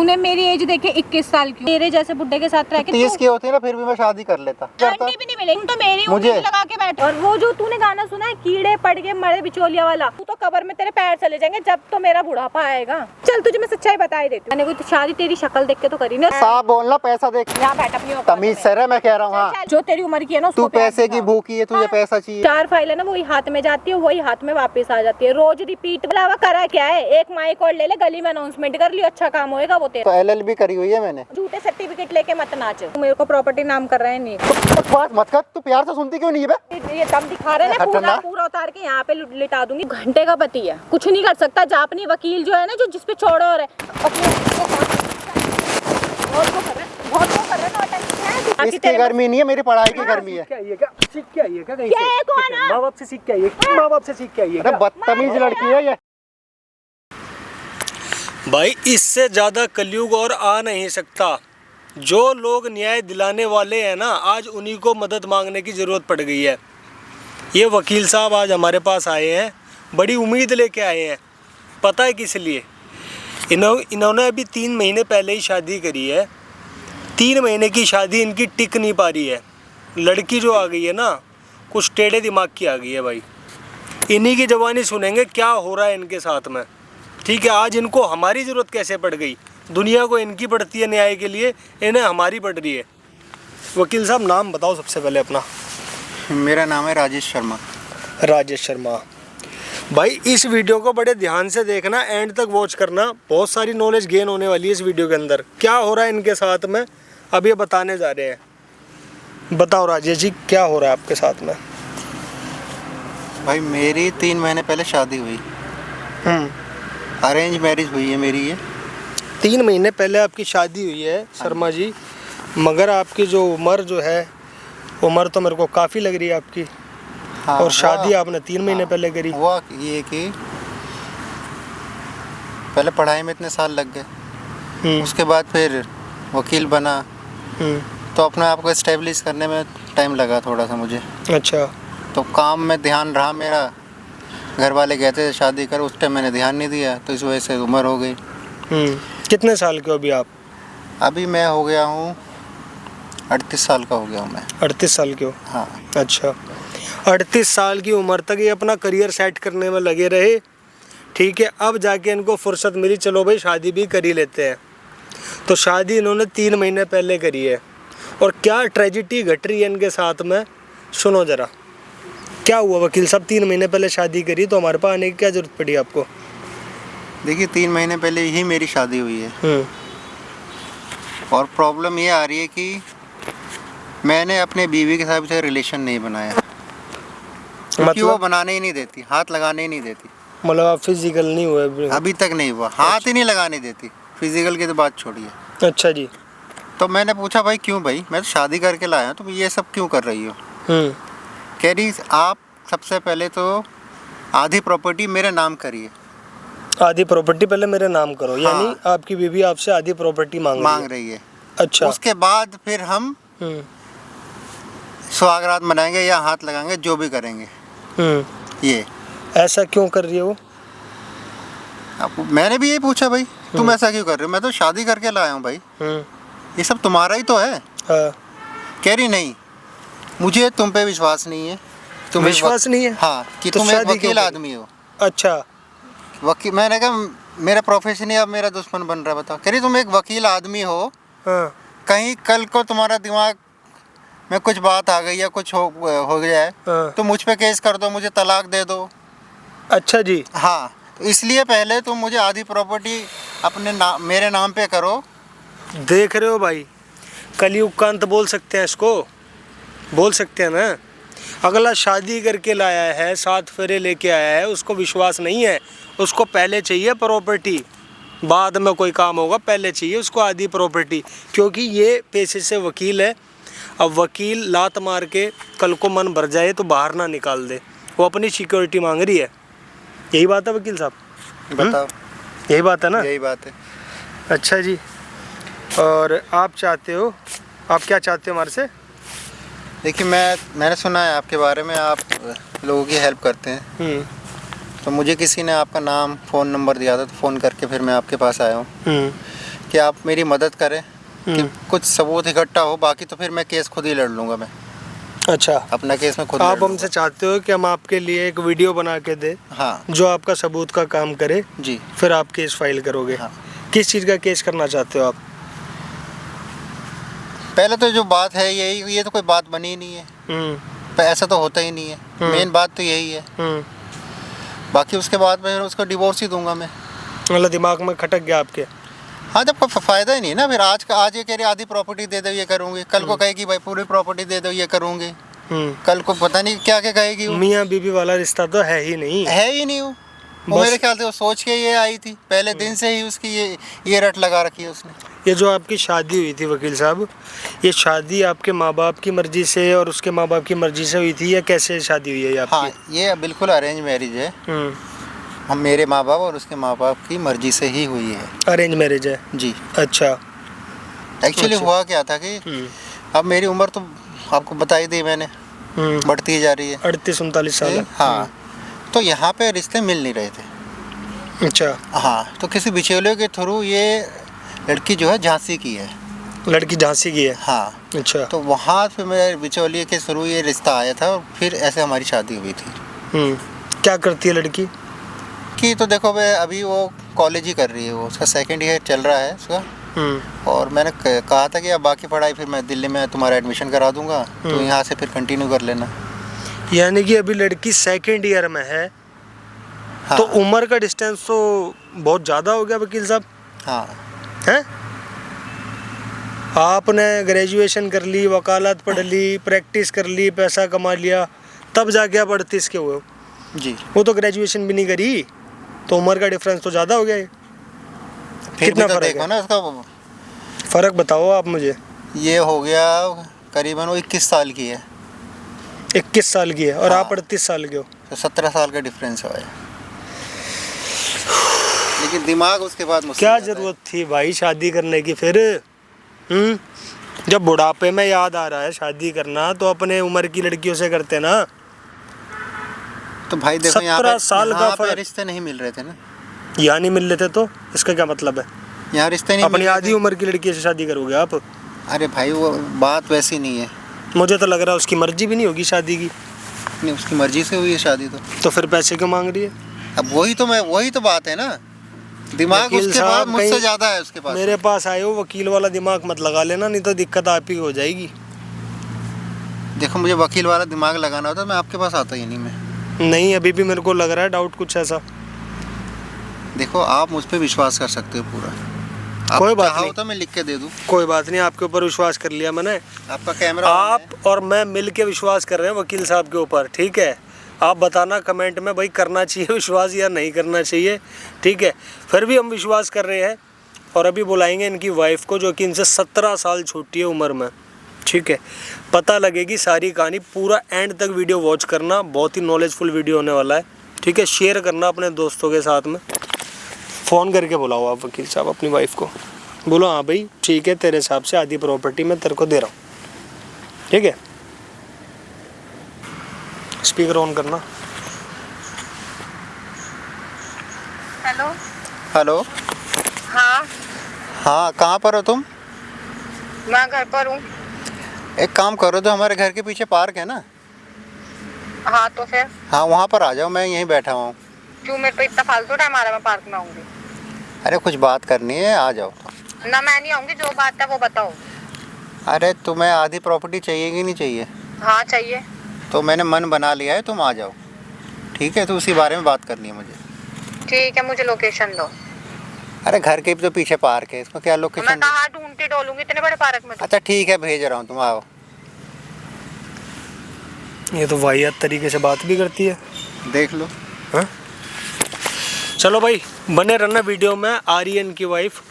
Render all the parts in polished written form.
तूने मेरी एज देखे 21 साल की, तेरे जैसे बुड्ढे के साथ रह के 30 की होती है ना, फिर भी मैं शादी कर लेता। आंटी भी नहीं मिलेगी तो मेरी उम्मीद लगा के बैठ। और वो जो तूने गाना सुना है कीड़े पड़ गए मरे बिचौलिया वाला, तू तो कब्र में तेरे पैर चले जाएंगे जब तो मेरा बुढ़ापा आएगा। चल तुझे मैं सच्चाई बता ही देती हूँ, मैंने कोई शादी तेरी शक्ल देख के तो करी ना। साफ बोलना, पैसा देख। यहाँ बैठ अपनी तमीज से रह, मैं कह रहा हूँ। हाँ, जो तेरी उम्र की है ना, तू पैसे की भूखी है, तुझे पैसा चाहिए। 4 फाइल है ना, वही हाथ में जाती है, वही हाथ में वापस आ जाती है। रोज रिपीट अलावा करा क्या है, एक माइक और ले ले, गली में अनाउंसमेंट कर लियो, अच्छा काम होएगा वो तेरा। तो LLB करी हुई है मैंने। झूठे सर्टिफिकेट लेके मत नाच, तू मेरे को प्रॉपर्टी नाम कर रहे हैं। नहीं बात मत कर, तू प्यार से सुनती क्यों नहीं है? ये दम दिखा रहे हैं, पूरा उतार के यहाँ पे लिटा दूंगी। घंटे का पति है, कुछ नहीं कर सकता। जापनी वकील जो है ना, जो जिसपे छोड़ो और इसकी गर्मी नहीं है, मेरी पढ़ाई की गर्मी है। माँ बाप से सीख के आइए, माँ बाप से सीख के आइए। बदतमीज लड़की है ये। भाई इससे ज़्यादा कलयुग और आ नहीं सकता। जो लोग न्याय दिलाने वाले हैं ना, आज उन्हीं को मदद मांगने की ज़रूरत पड़ गई है। ये वकील साहब आज हमारे पास आए हैं, बड़ी उम्मीद लेके आए हैं। पता है किस लिए? इन्होंने अभी 3 महीने पहले ही शादी करी है। 3 महीने की शादी इनकी टिक नहीं पा रही है। लड़की जो आ गई है ना, कुछ टेढ़े दिमाग की आ गई है भाई। इन्हीं की जवानी सुनेंगे क्या हो रहा है इनके साथ में। ठीक है, आज इनको हमारी ज़रूरत कैसे पड़ गई? दुनिया को इनकी पड़ती है न्याय के लिए, इन्हें हमारी पड़ रही है। वकील साहब नाम बताओ सबसे पहले अपना। मेरा नाम है राजेश शर्मा। राजेश शर्मा। भाई इस वीडियो को बड़े ध्यान से देखना, एंड तक वॉच करना, बहुत सारी नॉलेज गेन होने वाली है इस वीडियो के अंदर। क्या हो रहा है इनके साथ में अब ये बताने जा रहे हैं। बताओ राजेश जी, क्या हो रहा है आपके साथ में? भाई मेरी 3 महीने पहले शादी हुई। अरेंज मैरिज हुई है मेरी ये। 3 महीने पहले आपकी शादी हुई है शर्मा जी, मगर आपकी जो उम्र जो है, उम्र तो मेरे को काफ़ी लग रही है आपकी। हाँ, और शादी आपने 3 महीने पहले करी। हुआ ये कि पहले पढ़ाई में इतने साल लग गए, उसके बाद फिर वकील बना, तो अपने आप को इस्टेब्लिश करने में टाइम लगा थोड़ा सा मुझे। अच्छा। तो काम में ध्यान रहा मेरा, घर वाले कहते थे शादी कर, उस टाइम मैंने ध्यान नहीं दिया, तो इस वजह से उम्र हो गई। कितने साल के हो अभी आप? अभी मैं हो गया हूँ 38 साल का हो गया हूँ मैं। 38 साल के हो? हाँ। अच्छा, 38 साल की उम्र तक ये अपना करियर सेट करने में लगे रहे। ठीक है, अब जाके इनको फुर्सत मिली, चलो भाई शादी भी कर ही लेते हैं। तो शादी इन्होंने 3 महीने पहले करी है, और क्या ट्रेजिडी घट रही है इनके साथ में, सुनो ज़रा। क्या हुआ वकील साहब, 3 महीने पहले शादी करी तो हमारे पास आने की क्या ज़रूरत पड़ी आपको? देखिए 3 महीने पहले ही मेरी शादी हुई है, और प्रॉब्लम ये आ रही है कि मैंने अपने बीवी के साथ से रिलेशन नहीं बनाया, क्योंकि वो बनाने ही नहीं देती, हाथ लगाने ही नहीं देती। मतलब आप फिजिकल नहीं हुए अभी तक नहीं हुआ, हाथ ही नहीं लगाने देती, फिजिकल की तो बात छोड़िए। अच्छा जी। तो मैंने पूछा भाई क्यों भाई, मैं तो शादी करके लाया, तो ये सब क्यों कर रही हो? कह रही आप सबसे पहले तो आधी प्रॉपर्टी मेरे नाम करिए। आधी प्रॉपर्टी पहले मेरे नाम करो। हाँ। यानी आपकी बीवी आपसे आधी प्रॉपर्टी मांग रही है। अच्छा। उसके बाद फिर हम सुहागरात मनाएंगे या हाथ लगाएंगे, जो भी करेंगे। ये ऐसा क्यों कर रही है वो? मैंने भी यही पूछा भाई, तुम ऐसा क्यों कर रहे हो? मैं तो शादी करके लाया हूँ भाई, ये सब तुम्हारा ही तो है। हाँ। कह रही नहीं, मुझे तुम पे विश्वास नहीं है। तुम्हें विश्वास नहीं है? हाँ, कि तुम एक वकील आदमी हो। अच्छा। वकील, मैंने कहा मेरा प्रोफेशन ही अब मेरा दुश्मन बन रहा है, बताओ। कह रही तुम एक वकील आदमी हो। हाँ। कहीं कल को तुम्हारा दिमाग में कुछ बात आ गई या कुछ हो जाए, तो मुझ पे केस कर दो, मुझे तलाक दे दो। अच्छा जी। हाँ, तो इसलिए पहले तुम मुझे आधी प्रॉपर्टी अपने मेरे नाम पे करो। देख रहे हो भाई, कलयुग का अंत बोल सकते हैं इसको, बोल सकते हैं ना। अगला शादी करके लाया है, 7 फेरे लेके आया है, उसको विश्वास नहीं है, उसको पहले चाहिए प्रॉपर्टी, बाद में कोई काम होगा, पहले चाहिए उसको आधी प्रॉपर्टी। क्योंकि ये पेशे से वकील है, अब वकील लात मार के कल को मन भर जाए तो बाहर ना निकाल दे, वो अपनी सिक्योरिटी मांग रही है। यही बात है वकील साहब? बताओ। यही बात है ना? यही बात है। अच्छा जी, और आप चाहते हो, आप क्या चाहते हो हमारे से? देखिए मैंने सुना है आपके बारे में, आप लोगों की हेल्प करते हैं, तो मुझे किसी ने आपका नाम फ़ोन नंबर दिया था, तो फ़ोन करके फिर मैं आपके पास आया हूँ। कि आप मेरी मदद करें कि कुछ सबूत इकट्ठा हो, बाकी तो फिर मैं केस खुद ही लड़ लूँगा। मैं अच्छा, अपना केस में खुद आप लड़ हमसे चाहते हो कि हम आपके लिए एक वीडियो बना के दे हाँ जो आपका सबूत का काम करे, जी। फिर आप केस फाइल करोगे। हाँ। किस चीज़ का केस करना चाहते हो आप? पहले तो जो बात है यही, ये तो कोई बात बनी ही नहीं है, ऐसा तो होता ही नहीं है। मेन बात तो यही है। बाकी उसके बाद में उसको डिवोर्स ही दूंगा मैं। मतलब दिमाग में खटक गया आपके? हाँ, जब कोई फ़ायदा ही नहीं ना। फिर आज ये कह रही आधी प्रॉपर्टी दे दो, ये करूँगी, कल को कहेगी भाई पूरी प्रॉपर्टी दे दो, ये करूँगी, कल को पता नहीं क्या क्या कहेगी। मियाँ बीबी वाला रिश्ता तो है ही नहीं, वो मेरे ख्याल से वो सोच के ये आई थी, पहले दिन से ही उसकी ये रट लगा रखी है उसने। ये जो आपकी शादी हुई थी वकील साहब, ये शादी आपके माँ बाप की मर्जी से और उसके माँ बाप की मर्जी से हुई थी या कैसे शादी हुई है आपकी? हाँ, ये बिल्कुल अरेंज मैरिज है। हम मेरे माँ बाप और उसके माँ बाप की मर्जी से ही हुई है। अरेंज मैरिज है जी। अच्छा। एक्चुअली हुआ क्या था कि अब मेरी उम्र तो आपको बता ही दी मैंने, बढ़ती जा रही है, 38-39 साल। हाँ, तो यहाँ पे रिश्ते मिल नहीं रहे थे। अच्छा। हाँ, तो किसी बिचौलियों के थ्रू ये लड़की जो है झांसी की है। लड़की झांसी की है? हाँ। अच्छा। तो वहाँ पे मेरे बिचौलिए के थ्रू ये रिश्ता आया था और फिर ऐसे हमारी शादी हुई थी। क्या करती है लड़की? कि तो देखो भाई, अभी वो कॉलेज ही कर रही है, वो उसका 2nd ईयर चल रहा है उसका। और मैंने कहा था कि अब बाकी पढ़ाई फिर मैं दिल्ली में तुम्हारा एडमिशन करा दूंगा, तो यहाँ से फिर कंटिन्यू कर लेना। यानी कि अभी लड़की 2nd ईयर में है। हाँ। तो उम्र का डिस्टेंस तो बहुत ज़्यादा हो गया वकील साहब। हाँ। हैं? आपने ग्रेजुएशन कर ली, वकालत पढ़ ली, प्रैक्टिस कर ली, पैसा कमा लिया, तब जाके आप 38 के हुए हो जी। वो तो ग्रेजुएशन भी नहीं करी, तो उम्र का डिफरेंस तो ज़्यादा हो गया है। कितना फर्क देखो ना उसका फ़र्क बताओ आप मुझे। ये हो गया करीबन वो 21 साल की है। 21 साल की है और हाँ। आप 38 साल के हो, तो 17 साल का डिफरेंस है। लेकिन दिमाग उसके बाद मुझसे क्या ज़रूरत थी भाई शादी करने की फिर? जब बुढ़ापे में याद आ रहा है शादी करना तो अपने उम्र की लड़कियों से करते ना। तो भाई देखो, 17 साल का फर्क। रिश्ते नहीं मिल रहे थे ना, यहाँ नहीं मिल रहे थे, तो इसका क्या मतलब है? यहाँ रिश्ते नहीं अपनी आधी उम्र की लड़की से शादी करोगे आप? अरे भाई, वो बात वैसी नहीं है। मुझे तो लग रहा है उसकी मर्जी भी नहीं होगी शादी की। नहीं, उसकी मर्जी से हुई है शादी। तो फिर पैसे क्यों मांग रही है? अब वही तो बात है ना, दिमाग उसके पास मुझसे ज़्यादा है उसके पास। मेरे पास आए हो, वकील वाला दिमाग मत लगा लेना, नहीं तो दिक्कत आप ही हो जाएगी। देखो, मुझे वकील वाला दिमाग लगाना होता मैं आपके पास आता ही नहीं। मैं नहीं, अभी भी मेरे को लग रहा है डाउट कुछ ऐसा। देखो, आप मुझ पर विश्वास कर सकते हो पूरा। कोई बात नहीं, तो मैं लिख के दे दूँ। कोई बात नहीं, आपके ऊपर विश्वास कर लिया मैंने। आपका कैमरा आप और मैं मिल के विश्वास कर रहे हैं वकील साहब के ऊपर, ठीक है? आप बताना कमेंट में भाई करना चाहिए विश्वास या नहीं करना चाहिए, ठीक है? फिर भी हम विश्वास कर रहे हैं। और अभी बुलाएंगे इनकी वाइफ को, जो कि इनसे 17 साल छोटी है उम्र में, ठीक है? पता लगेगी सारी कहानी। पूरा एंड तक वीडियो वॉच करना, बहुत ही नॉलेजफुल वीडियो होने वाला है, ठीक है? शेयर करना अपने दोस्तों के साथ में। फ़ोन करके बुलाओ आप वकील साहब अपनी वाइफ को, बोलो हाँ भाई ठीक है, तेरे हिसाब से आधी प्रॉपर्टी मैं तेरे को दे रहा हूँ, ठीक है? स्पीकर ऑन करना। हेलो। हेलो। हाँ। हाँ, कहाँ पर हो तुम? मैं घर पर हूँ। एक काम करो, तो हमारे घर के पीछे पार्क है ना? हाँ, तो फिर? हाँ, वहाँ पर आ जाओ, मैं यहीं बैठा हुआ हूँ। क्यों, मेरे पे इतना फालतू टाइम आ रहा है? मैं पार्क में आऊँगी। अरे कुछ बात करनी है, आ जाओ। ना, मैं नहीं आऊँगी, जो बात है वो बताओ। अरे तुम्हें आधी प्रॉपर्टी चाहिए कि नहीं चाहिए? हाँ, चाहिए। तो मैंने मन बना लिया है, तुम आ जाओ, ठीक है? तो उसी बारे में बात करनी है मुझे। ठीक है, मुझे लोकेशन दो। अरे घर के तो पीछे पार्क है, इसको क्या लोकेशन? मैं कहाँ ढूंढती डोलूंगी इतने बड़े पार्क में? अच्छा ठीक है, भेज रहा हूँ, तुम आओ। ये तो वाहियात तरीके से बात भी करती है, देख लो। हाँ? चलो भाई, बने रहना वीडियो में। आर्यन की वाइफ,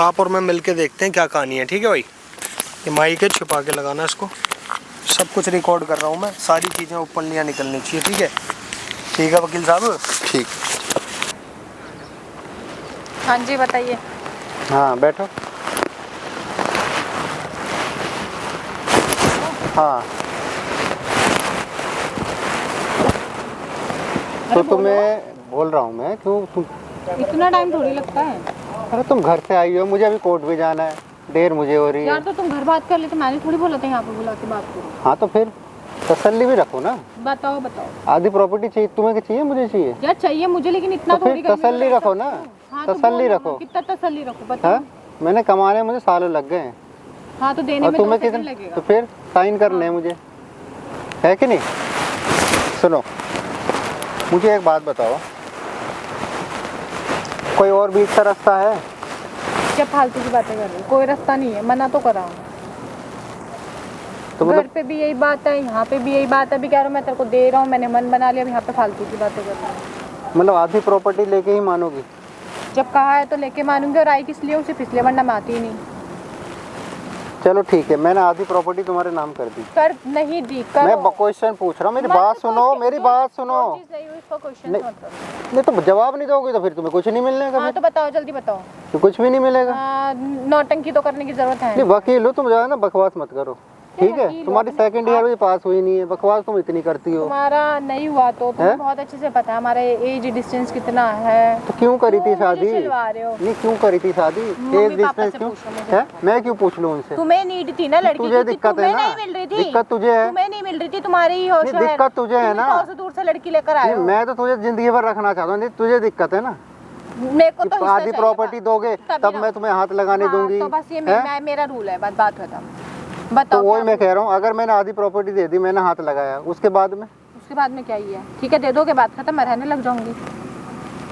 आप और मैं मिलके देखते हैं क्या कहानी है, ठीक है भाई? ये माइक है, छिपा के लगाना इसको। सब कुछ रिकॉर्ड कर रहा हूँ मैं, सारी चीज़ें ऊपर नहीं निकलनी चाहिए, ठीक है? ठीक है वकील साहब? ठीक। हाँ जी, बताइए। हाँ, बैठो। हाँ, तो तुम्हें बोल रहा हूँ मैं, क्यों तुम इतना टाइम थोड़ी लगता है। अरे तुम घर से आई हो, मुझे अभी कोर्ट भी जाना है, देर मुझे हो रही है। यार तो तुम घर बात कर लेते, मैंने थोड़ी बोला था यहाँ पे बुला के बात करो। हाँ तो फिर तसल्ली भी रखो ना। बताओ बताओ। आधी प्रॉपर्टी चाहिए तुम्हें, चाहिए मुझे चाहिए? यार चाहिए मुझे, लेकिन इतना तो फिर तसल्ली रखो ना। हाँ, तसल्ली तो रखो। कितना तसल्ली रखो बताओ। हाँ मैंने कमाने मुझे सालों लग गए हैं। हाँ तो देने और में तुम्हें 2 सेकंड कितने, लगेगा। तो फिर साइन करने हैं मुझे, है कि नहीं? सुनो मुझे एक बात बताओ, कोई और बीच का रास्ता है? क्या फालतू की बातें कर रहे हो? कोई रास्ता नहीं है, मना तो करा हूँ। तो घर मतलब पे भी यही बात है, यहाँ पे भी यही बात है। अभी कह रहा हूँ मैं तेरे को दे रहा हूँ, मैंने मन बना लिया, अब यहाँ पे फालतू की बातें कर रहा हूँ। मतलब आधी प्रॉपर्टी लेके ही मानोगी? जब कहा है तो लेके मानूंगी, और आई किस लिए? उसे पिछले वरना मैं आती ही नहीं। चलो ठीक है, मैंने आधी प्रॉपर्टी तुम्हारे नाम कर दी। कर नहीं दी, करो। मैं क्वेश्चन पूछ रहा हूँ, मेरी मत बात पूछ, सुनो, मेरी बात सुनो। जो चीज़ नहीं हुई उसका क्वेश्चन नहीं। मत करो। नहीं तो जवाब नहीं दोगे तो फिर तुम्हें कुछ नहीं मिलने का। हाँ तो बताओ, जल्दी बताओ। तो कुछ भी नहीं मिलेगा। नौटंकी तो करने की जरूरत है। नहीं वकील हो तुम, जो है ना बकवास मत करो, ठीक है? वकील तुम्हारी हो, सेकंड ईयर भी पास हुई नहीं है, बकवास तुम इतनी करती हो। तुम्हारा नहीं हुआ तो तुम्हें हैं? बहुत अच्छे से पता है हमारा एज डिस्टेंस कितना है। तो क्यों करी थी क्यों शादी? मुझे चिढ़वा रहे हो? नहीं क्यों करी थी शादी? मम्मी एक पापा डिस्टेंस से क्यों पूछो मुझे। है? मैं क्यों पूछ लूँ उनसे? तुम्हें नीड थी ना लड़की तुझे की, दिक्कत है तुम्हें ना? नहीं मिल रही थी। दिक्कत तुझे है। तुम्हें नहीं मिल रही थी, तुम्हारी ही होश नहीं, दिक्कत तुझे है ना। से दूर से लड़की लेकर आए नहीं, हो। मैं मैं तो तुझे जिंदगी भर रखना चाहता हूँ, नहीं तुझे दिक्कत है ना? मेरे को तो हिस्सा आधी चाहिए प्रॉपर्टी बस। दोगे तभी तब ना। मैं तुम्हें हाथ लगाने हाँ, दूंगी। तो बस ये हैं? मेरा रूल है, बात खत्म। तो बताओ वही क्या मैं कह रहा हूँ, अगर मैंने आधी प्रॉपर्टी दे दी, मैंने हाथ लगाया, उसके बाद में उसके बाद में क्या ही है? ठीक है दे दोगे, बात खत्म, मैं रहने लग जाऊंगी।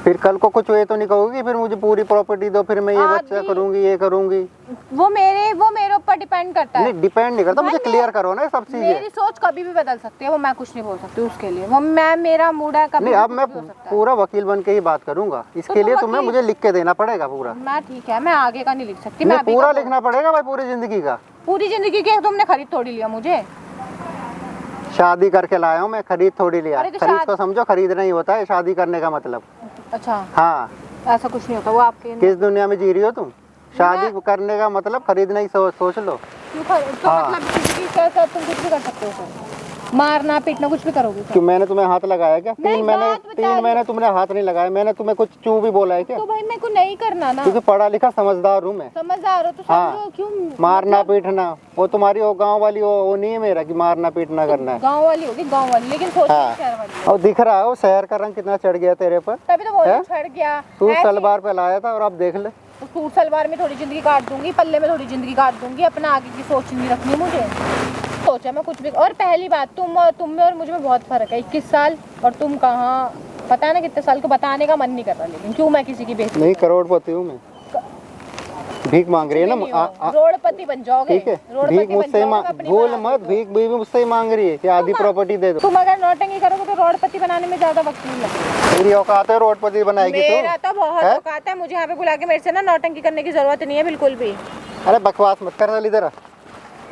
फिर कल को कुछ ये तो नहीं कहोगी फिर मुझे पूरी प्रॉपर्टी दो, फिर मैं ये बच्चा आधी- करूंगी, ये करूंगी? वो मेरे ऊपर डिपेंड करता है। नहीं डिपेंड नहीं करता, मुझे भाई, क्लियर करो ना ये सब मेरी चीजें। सोच कभी भी बदल सकती है, वो मैं कुछ नहीं बोल सकती उसके लिए। वो मेरा मूड है, कभी नहीं भी अब कुछ मैं भी हो सकता है। पूरा वकील बन के ही बात करूंगा, इसके तुम लिए तुम्हें वकील- मुझे लिख के देना पड़ेगा पूरा। मैं ठीक है, मैं आगे का नहीं लिख सकती। नहीं मैं अभी पूरा का- लिखना पड़ेगा भाई, पूरी जिंदगी का। पूरी जिंदगी के तुमने खरीद थोड़ी लिया मुझे। शादी करके लाया हूँ मैं, खरीद थोड़ी लिया। अरे तो खरीद शादी- तो समझो खरीदना ही होता है शादी करने का मतलब। अच्छा हाँ ऐसा कुछ नहीं होता, वो आपके किस दुनिया में जी रही हो तुम? शादी करने का मतलब खरीदना ही सोच लो। क्यों तो हाँ। मतलब जिंदगी के साथ तुम कुछ भी कर सकते हो सर? मारना पीटना कुछ भी करोगे सर? क्यों मैंने तुम्हें हाथ लगाया क्या? नहीं, तीन महीने बात बता 3 रही- महीने तुमने हाथ नहीं लगाया, मैंने तुम्हें कुछ चू भी बोला है क्या? तो भाई मेरे को नहीं करना ना। क्योंकि पढ़ा लिखा समझदार हूँ मैं। समझदार हो तो हाँ। समझो क्यों। मारना पीटना वो तुम्हारी वो गांव वाली वो नहीं है मेरा कि मारना पीटना करना है। गांव वाली होगी गांव वाली, लेकिन सोच हाँ। शहर वाली है। और दिख रहा है वो शहर का रंग कितना चढ़ गया तेरे पर। तभी तो वो हैं? छड़ गया। तू ऐसे- सलवार पे लाया था और अब देख ले। तो सूट सलवार में थोड़ी जिंदगी काट दूंगी, पल्ले में थोड़ी जिंदगी काट दूंगी, अपना आगे की सोच नहीं रखनी मुझे। सोचा मैं कुछ भी। और पहली बात तुम में और मुझे में बहुत फर्क है, 21 साल और तुम कहाँ पता है ना कितने साल को, बताने का मन नहीं कर रहा, लेकिन क्यों मैं किसी की बेइज्जती नहीं करोड़पति हूँ मैं, भीख मांग रही है नहीं ना। हो। रोडपति बन जाओगे। ठीक है रोडपति भीख बन मुझसे जाओगे, मैं अपनी भूल बना मत, दूंगी। भीख भी मुझसे ही मांग रही है कि आधी प्रॉपर्टी दे दो। तुम अगर नौटंकी करोगे तो रोडपति बनाने में ज्यादा वक्त नहीं लगेगा। मेरी औकात है रोडपति बनाएगी मेरा तू? तो बहुत हैं? औकात है, मुझे यहाँ पे बुला के मेरे से ना नौटंकी करने की जरूरत नहीं है बिल्कुल भी। अरे बकवास मत कर, चल इधर आ।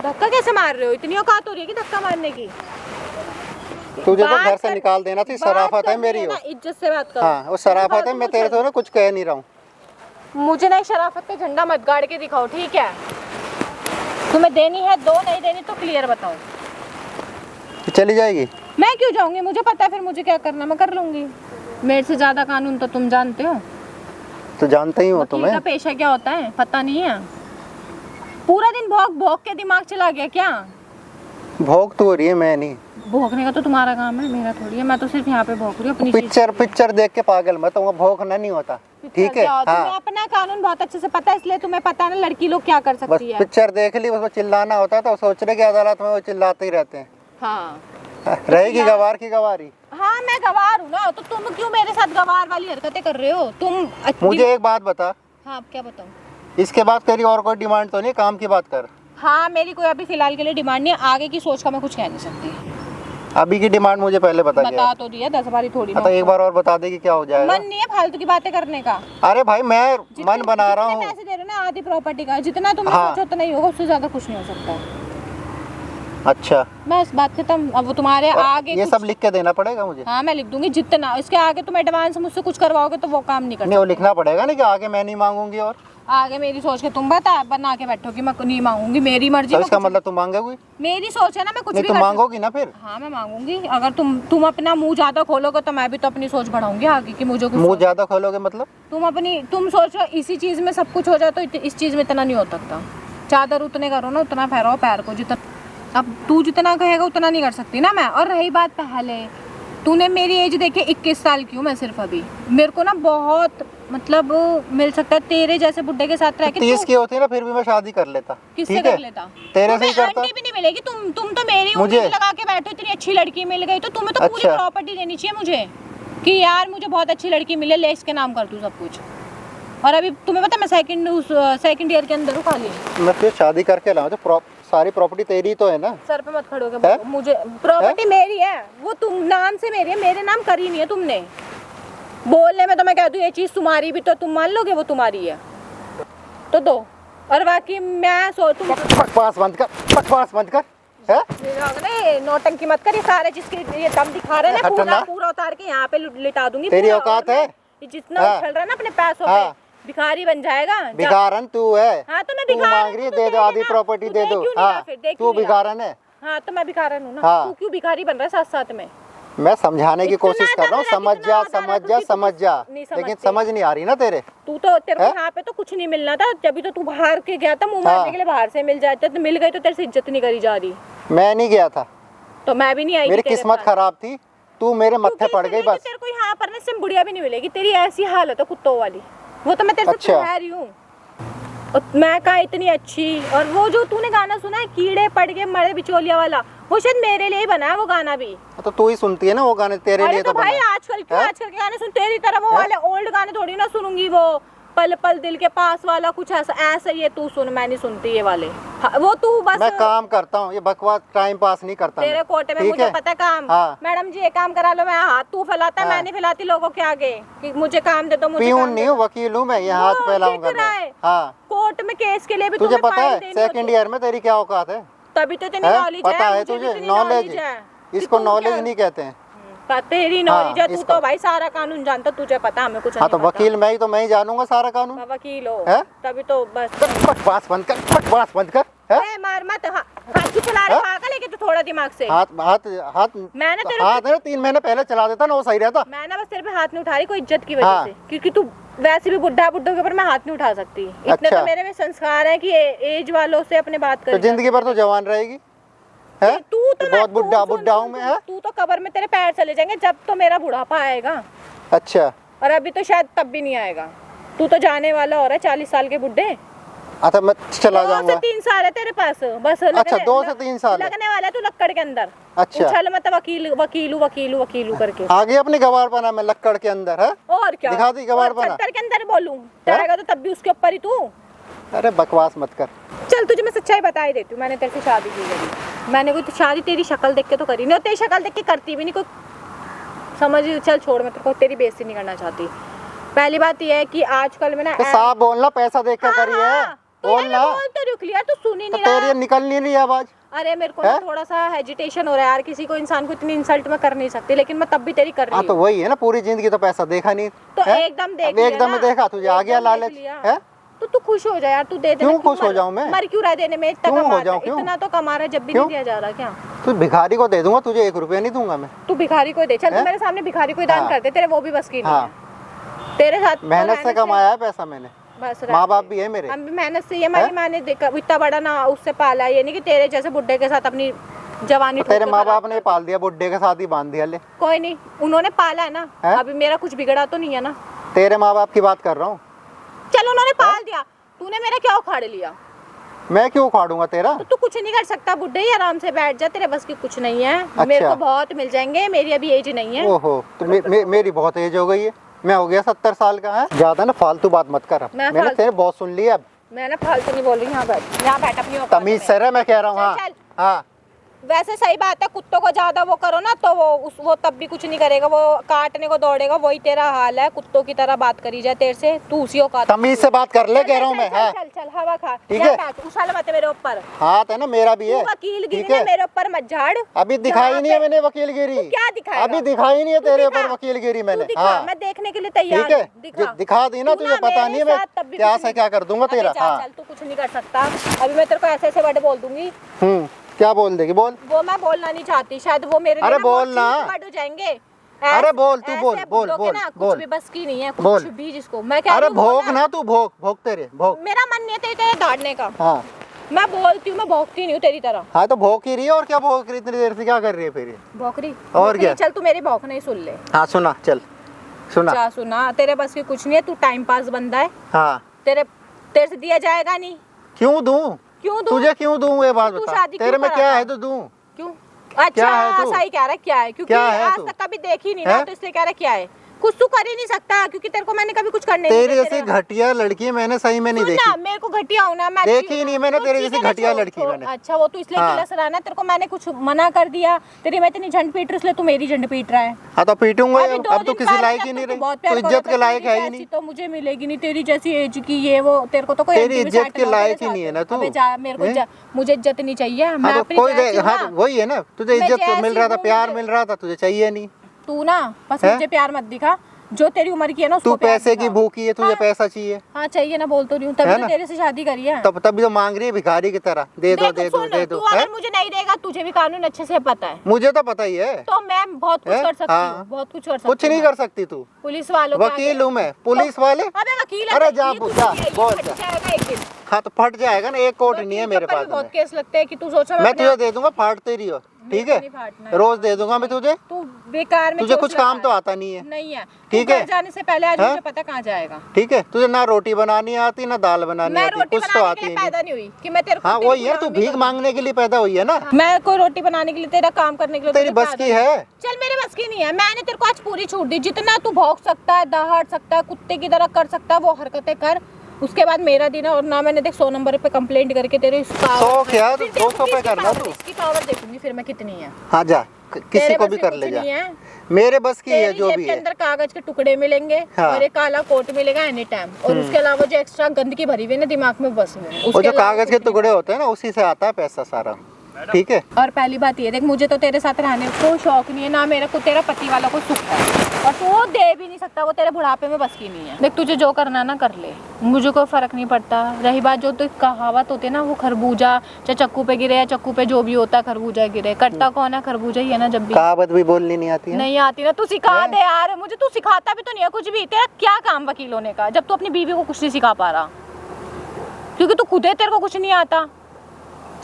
धक्का कैसे मार रहे हो? इतनी औकात हो रही है कि धक्का मारने की? तुझे तो बात घर से कर- निकाल देना थी, बात शराफत है करनी मेरी ना, वो। इज्जत से बात करो। हाँ वो शराफत है, मैं तेरे से ना कुछ कह नहीं रहा हूँ। मुझे ना शराफत पे झंडा मत गाड़ के दिखाओ, ठीक है? तुम्हें देनी है दो, नहीं देनी तो क्लियर बताओ। चली जाएगी? मैं क्यों जाऊंगी? मुझे पता है फिर मुझे क्या करना, मैं कर लूंगी। मेरे से ज्यादा कानून तो तुम जानते हो। तो जानते ही हो वकील तुम्हें। का पेशा क्या होता है पता नहीं है? पूरा दिन भौंक भौंक के दिमाग चला गया क्या? भोग तो हो रही है, मैं नहीं। भौंकने का तो तुम्हारा काम है, मेरा थोड़ी है। मैं तो सिर्फ यहाँ पे भौंक रही हूँ अपनी चीज़। पिक्चर देख के पागल मत हो, भोगना नहीं होता, ठीक है? तुम्हें हाँ अपना कानून बहुत अच्छे से पता है, इसलिए तुम्हें पता है ना लड़की लोग क्या कर बस सकती है। पिक्चर देख ली, उसमें चिल्लाना होता है तो सोच रहे कि अदालत में वो चिल्लाते ही रहते हैं। हाँ रहेगी गवार की गवारी। हाँ मैं गवार हूँ ना, तो तुम क्यों मेरे साथ गवार वाली हरकतें कर रहे हो तुम? मुझे एक बात बता, हाँ अब क्या बताऊँ? इसके बाद तेरी और कोई डिमांड तो नहीं? काम की बात कर। हाँ मेरी कोई अभी फिलहाल के लिए डिमांड नहीं है, आगे की सोच का मैं कुछ कह नहीं सकती। अभी की डिमांड मुझे पहले बता बता दिया। तो दिया 10 बारी थोड़ी तो एक बार और बता दे कि क्या हो जाएगा। मन नहीं है फालतू की बातें करने का। अरे भाई मैं मन बना रहा जितने हूँ। पैसे दे रहे हो ना आधी प्रॉपर्टी का, जितना तुम हाँ। सोचो उतना ही होगा, उससे ज्यादा कुछ नहीं हो सकता। अच्छा बस बात खत्म। अब वो तुम्हारे आगे ये कुछ- सब लिख के देना पड़ेगा मुझे? हाँ मैं लिख दूंगी जितना। इसके आगे तुम एडवांस मुझसे कुछ करवाओगे तो वो काम नहीं कर नहीं वो लिखना पड़ेगा ना कि आगे मैं नहीं मांगूंगी। और आगे मेरी सोच के तुम बना के बैठो कि मैं नहीं मांगूंगी, मेरी मर्जी। तो इसका मतलब तुम मांगोगी? मेरी सोच है ना, मैं कुछ नहीं, भी तुम कर मांगोगी ना फिर? हाँ मैं मांगूंगी। अगर तुम अपना मुंह ज्यादा खोलोगे तो मैं भी तो अपनी सोच बढ़ाऊंगी आगे कि मुझे कुछ मुंह ज्यादा खोलोगे मतलब? तुम सोचो इसी चीज में सब कुछ हो जाए तो इस चीज में इतना नहीं हो सकता। चादर उतने करो ना, उतना फहराओ पैर को जितना। अब तू जितना कहेगा उतना नहीं कर सकती ना मैं। और रही बात पहले, तूने मेरी एज देखे 21 साल की हूँ मैं सिर्फ अभी। मेरे को ना बहुत मतलब मिल सकता है तेरे जैसे बुड्ढे के साथ रह के। 30 की होती है ना फिर भी मैं शादी कर लेता। किससे कर लेता? तेरे से ही करता। आंटी भी नहीं मिलेगी। तुम तो मेरी मुझे उम्मीद लगा के बैठो, इतनी अच्छी लड़की मिल गई तो तुम्हें तो पूरी प्रॉपर्टी देनी चाहिए मुझे कि यार मुझे बहुत अच्छी लड़की मिले, ले इसके नाम कर दूं सब कुछ। और अभी तुम्हें पता मैं सेकंड ईयर के अंदर हूँ खाली। मैं फिर शादी करके लाऊं तो सारी प्रॉपर्टी तेरी तो है ना? सर पे मत खड़ोगे, मुझे प्रॉपर्टी मेरी है, वो तुम नाम से मेरी है, मेरे नाम करी नहीं है तुमने। बोलने में तो मैं कह दूं ये चीज तुम्हारी भी तो तुम मान लोगे वो तुम्हारी है तो दो। और बाकी मैं तुम बकवास बंद कर है? नौटंकी मत कर। ये सारे जिसके ये दम दिखा रहे हैं ना पूरा उतार के यहाँ पे लिटा दूंगी। तेरी औकात है? जितना उछल रहा है ना अपने पैसों पे, भिखारी बन जाएगा। भिखारन तू है। हाँ तो मैं तू मांग रही है, दे दो आधी प्रॉपर्टी दे दो। हाँ तू भिखारन है। हाँ तो मैं भिखारन हूँ ना। हाँ। तू क्यों भिखारी बन रहा है साथ साथ में? मैं समझाने की कोशिश कर रहा हूँ, समझ जा लेकिन समझ नहीं आ रही ना तेरे को यहाँ पे तो कुछ नहीं मिलना था। जब तो तू बाहर के गया था मुँह मारने के लिए, बाहर से मिल जाते तो मिल गई तो तेरे से इज्जत नहीं करी जा रही। मैं नहीं गया था तो मैं भी नहीं आई। मेरी किस्मत खराब थी, तू मेरे मत्थे पड़ गई बस। तेरे को यहाँ पर ना सिम बुढ़िया भी नहीं मिलेगी, तेरी ऐसी हालत है कुत्तों वाली। वो तो मैं तेरे से कह रही हूँ। मैं कहा इतनी अच्छी। और वो जो तूने गाना सुना है कीड़े पड़ गए मरे बिचौलिया वाला, वो शायद मेरे लिए ही बना है वो गाना भी। तो तू ही सुनती है ना वो गाने, तेरे लिए तो भाई आजकल के गाने सुन, तेरी तरह वो वाले ओल्ड गाने थोड़ी ना सुनूंगी। वो पल पल दिल के पास वाला कुछ ऐसा ये तू सुन, मैं नहीं सुनती ये वाले। वो तू बस मैं काम करता हूँ, ये बकवास टाइम पास नहीं करता। तेरे कोटे में मुझे पता है काम। मैडम जी ये काम करा लो, मैं हाथ तू फैलाता है, मैं नहीं फैलाती लोगों के आगे कि मुझे काम दे दो। मुझे पियून नहीं हूँ, वकील हूँ मैं, ये हाथ फैलाऊंगा मैं। हाँ कोर्ट में केस के लिए भी तुझे पता है सेकंड ईयर में तेरी क्या औकात है? तभी तो इतनी नॉलेज है। पता है तुझे? नॉलेज, इसको नॉलेज नहीं कहते हैं। तेरी नॉलेज है, तू तो भाई सारा कानून जानता, तुझे पता हमें कुछ नहीं। हाँ तो वकील मैं ही तो मैं ही जानूंगा सारा कानून। वकील हो तभी तो बस। बकवास बंद कर मार मत। हाथ क्यों चला रहा है पागल है कि तू? थोड़ा दिमाग से हाथ मैंने तेरे हाथ 3 महीने पहले चला देता ना वो सही रहता। मैं ना बस तेरे पे हाथ नहीं उठा रही कोई इज्जत की वजह से, क्योंकि तू वैसे भी बुड्ढों के ऊपर मैं हाथ नहीं उठा सकती। इतने तो मेरे में संस्कार है कि एज वालों से अपने बात कर। तो जिंदगी भर तो जवान रहेगी है? तू तो बहुत बुड्ढा हूँ मैं। तू तो कब्र में तेरे पैर चले जाएंगे जब तो मेरा बुढ़ापा आएगा। अच्छा। और अभी तो शायद तब भी नहीं आएगा। तू तो जाने वाला हो रहा है 40 साल के बुड्ढे। अच्छा मैं चला जाऊंगा। 2 से 3 साल है तेरे पास बस। अच्छा 2 से 3 साल लगने वाला है तू लक्कड़ के अंदर। अच्छा उछल मत वकीलू करके। आगे अपनी गवार बना मैं लक्कड़ के अंदर है। और क्या दिखा दी गवार बना? लक्कड़ के अंदर बोलूं जाएगा तो तब भी उसके ऊपर ही तू। अरे बकवास मत कर। चल तुझे मैं सच्चाई बता ही देती हूँ। मैंने तेरे से शादी की है। मैंने कोई शादी तेरी शक्ल देख के तो करी नहीं, और तेरी शक्ल देख के करती भी नहीं कोई। समझ चल छोड़, मैं तेरे को तेरी बेइज्जती नहीं करना चाहती। पहली बात यह है कि आजकल में ना साफ बोलना, पैसा देख कर करी है बोलना। तो रुक लिया, तू सुन ही नहीं रहा। तेरी निकल नहीं रही आवाज। अरे मेरे को थोड़ा सा हेजिटेशन हो रहा है यार। किसी को इंसान को इतनी इंसल्ट मैं कर नहीं सकती, लेकिन मैं तब भी तेरी कर रही हूँ। तो वही है ना, पूरी जिंदगी तो पैसा देखा नहीं तो एकदम देख एकदम में देखा तुझे आ गया लालच है। तो तू खुश हो जा यार, तू दे दे। क्यों खुश हो जाऊं मैं? मर क्यों रहा देने में? इतना तो कमा रहा है, जब भी नहीं दिया जा रहा क्या? तू भिखारी को दे दूंगा, तुझे 1 रुपया नहीं दूंगा मैं। तू भिखारी को दे, चल तू मेरे सामने भिखारी को दान कर दे, तेरे वो भी बस की नहीं है। तेरे साथ मेहनत से कमाया है पैसा मैंने, माँ बाप भी है मेरे। हम भी मेहनत से, ये हमारी माँ ने इतना बड़ा ना उससे पाला, ये नहीं कि तेरे जैसे बुड्ढे के साथ अपनी जवानी। तेरे माँ बाप ने पाल दिया, बुड्ढे के साथ ही बांध दिया। ले कोई नहीं, उन्होंने पाला है ना, अभी मेरा कुछ बिगड़ा तो नहीं है ना। तेरे माँ बाप की बात कर रहा हूँ। चल उन्होंने पाल दिया, तूने मेरा क्या उखाड़ लिया? मैं क्यों उखाड़ूंगा तेरा? तो तू कुछ नहीं कर सकता बुड्ढे, ही आराम से बैठ जा, तेरे बस की कुछ नहीं है। अच्छा। मेरे को बहुत मिल जाएंगे, मेरी अभी एज नहीं है। ओहो तो मेरी बहुत एज हो गई है, मैं हो गया 70 साल का है। ज्यादा ना फालतू बात मत कर। मैंने तेरे बहुत सुन लिया। अब मैं ना फालतू नहीं बोल रही। यहाँ बैठ अपनी तमीज से रह, मैं कह रहा हूँ। हाँ वैसे सही बात है, कुत्तों को ज्यादा वो करो ना तो वो तब भी कुछ नहीं करेगा, वो काटने को दौड़ेगा। वही तेरा हाल है, कुत्तों की तरह बात करी जाए तेरे से, तू उसी का तमीज से बात कर ले, कह रहा हूँ मैं। हाँ चल चल हवा खा, ठीक है। उछाल मत मेरे ऊपर, हाथ है ना मेरा भी है। वकील गिरी मेरे ऊपर मत झाड़। अभी दिखाई नहीं है मैंने वकीलगिरी। क्या दिखाएगा? अभी दिखाई नहीं है तेरे ऊपर वकीलगिरी मैंने। हाँ मैं देखने के लिए तैयार ठीक है, दिखा दी ना, तुझे पता नहीं है मैं क्या से क्या कर दूंगा तेरा। हाँ चल, तू कुछ नहीं कर सकता। अभी मैं तेरे को ऐसे ऐसे वर्ड बोल दूंगी। क्या बोल देगी? बोल। वो मैं बोलना नहीं चाहती, शायद वो मेरे लिए बोलना वर्ड हो जाएंगे। अरे बोल, तू बोल बोल बोल कुछ भी बस की नहीं है, बोल। कुछ भी जिसको मैं कह अरे रही हूँ भोग ना, तू भोग, भोगते रहे, भोग। मेरा मन नहीं है तेरे दाड़ने का। हाँ मैं बोलती हूँ, मैं भौंकती नहीं हूँ तेरी तरह। हाँ तो भोग ही रही है, और क्या भोग रही इतनी देर से? क्या कर रही है फिर? भौंकरी और क्या? चल तू मेरी भौंक नहीं सुन ले। हाँ सुना, चल सुना। क्या सुना? तेरे बस की कुछ नहीं है, तू टाइम पास बंदा है। हाँ तेरे से दिया जाएगा नहीं। क्यों दूं? क्यों दूं? तुझे क्यों दूं ये बात तू बता। शादी तेरे क्यों में करा क्या था? है तो दूं? क्यों? अच्छा सही कह रहा है, क्या है? क्योंकि क्या है आज तू? तक कभी देखी नहीं ना, तो इसलिए कह रहा है क्या है। कुछ तू कर ही नहीं सकता, क्योंकि तेरे को मैंने कभी कुछ करने नहीं तेरी दिया। जैसी घटिया लड़की मैंने सही में नहीं देखी। मेरे को घटिया होना, मैं देखी नहीं मैंने तेरी जैसी घटिया लड़की मैंने। अच्छा वो तू इसलिए किलस रहा ना, तेरे को मैंने कुछ मना कर दिया, तेरी मैं इतनी झंड पीट रही, इसलिए तू मेरी झंड पीट रहा है। हाँ तो पीटूंगा। अभी दो अब तो दिन किसी पहले लायक तक ही नहीं तो रही, बहुत तो प्यार इज्जत करता के था, लायक है ही तेरी नहीं। तो मुझे मिलेगी नहीं, तेरी जैसी एज की ये वो, तेरे को तो कोई तेरी इज्जत के लायक ही नहीं है ना तू। मेरे को मुझे इज्जत नहीं चाहिए। मैं हाँ अपनी तो कोई जैसी हूँ हाँ ना। तो वही है ना, तुझे मैं इज्जत मिल जैसी रहा था, हूँ, प्यार मुझे- मिल रहा था, तुझे चाहिए नहीं। तू ना बस मुझे प्यार मत दिखा, जो तेरी उम्र की है ना उसको तू प्यार पैसे की दिखा। भूखी है, तुझे हाँ। पैसा चाहिए। हाँ चाहिए ना, बोल तो रही हूँ, तभी है तो ना? तेरे से शादी करी है। तब तभी तो मांग रही है भिखारी की तरह, दे दो दे दो सुन, दे तू दो। अगर मुझे नहीं देगा, तुझे भी कानून अच्छे से पता है, मुझे तो पता ही है, तो मैं बहुत कुछ है? कर सकती हाँ। हूँ, बहुत कुछ कर सकती कुछ नहीं हूँ। कर सकती तू। पुलिस वालों के वकील आगे- हूँ मैं, पुलिस वाले। अबे वकील है, अरे जा ये कुछ जा, नहीं है, ये बोल फट जा। जाएगा एक दिन। हाँ तो फट जाएगा ना, एक कोट नहीं है वकील मेरे के ऊपर पास भी बहुत में। केस लगते हैं कि तू सोचा मैं तुझे दे दूंगा, फाड़ते रही हो, ठीक मेरे को नहीं फाड़ना है? है। रोज दे दूंगा मैं तुझे। तू बेकार में तुझे चोट कुछ लगा काम है। तो आता नहीं है, नहीं है, ठीक तू है? घर जाने से पहले आज हाँ? मुझे पता कहाँ जाएगा। ठीक है, तुझे ना रोटी बनानी आती ना दाल बनानी मैं आती, रोटी कुछ तो बनाने आती के लिए नहीं। पैदा नहीं हुई कि मैं तेरे को हाँ तेरी वही है, तू गुलामी भीख करूं। मांगने के लिए पैदा हुई है ना। मैं कोई रोटी बनाने के लिए, तेरा काम करने के लिए तेरी तुझे बस पैदा की नहीं- है। चल मेरे बस की नहीं है, मैंने तेरे को आज पूरी छूट दी, जितना तू भौंक सकता है, दहाड़ सकता है, कुत्ते की तरह कर सकता है वो हरकतें कर। उसके बाद मेरा दिन है, और ना मैंने देख 100 नंबर पे कंप्लेंट करके तेरे 100 क्या, तो 200 पे करना तू। इसकी पावर देखूंगी फिर मैं कितनी है। हाँ जा, किसी तेरे को बस भी में कर कुछ ले जा, नहीं है। मेरे बस की है तेरी जो जेब भी के है। अंदर कागज के टुकड़े मिलेंगे, हाँ। और एक काला कोट मिलेगा एनी टाइम, और उसके अलावा जो एक्स्ट्रा गंदगी भरी हुई है ना दिमाग में, बस में वो उसके जो अलावा कागज कुछ के टुकड़े होते हैं ना, उसी से आता है पैसा सारा, ठीक है? और पहली बात ये देख, मुझे तो तेरे साथ रहने को शौक नहीं है, ना मेरा को तेरा पति वाला को सुख है, और तू वो दे भी नहीं सकता, वो तेरे बुढ़ापे में बस की नहीं है। देख तुझे जो करना ना कर ले, मुझे कोई फर्क नहीं पड़ता। रही बात जो तो कहावत होती है ना, वो खरबूजा चाहे चक्कू पे गिरे या चक्कू पे जो भी होता है खरबूजा गिरे, कटता कौन है? खरबूजा ही है ना। जब भी कहावत भी बोलनी नहीं आती है? नहीं आती ना, तू सिखा दे यार मुझे, तू सिखाता भी तो नहीं है कुछ भी। तेरा क्या काम वकील होने का, जब तू अपनी बीवी को कुछ नहीं सिखा पा रहा, क्योंकि तू खुद है, तेरे को कुछ नहीं आता,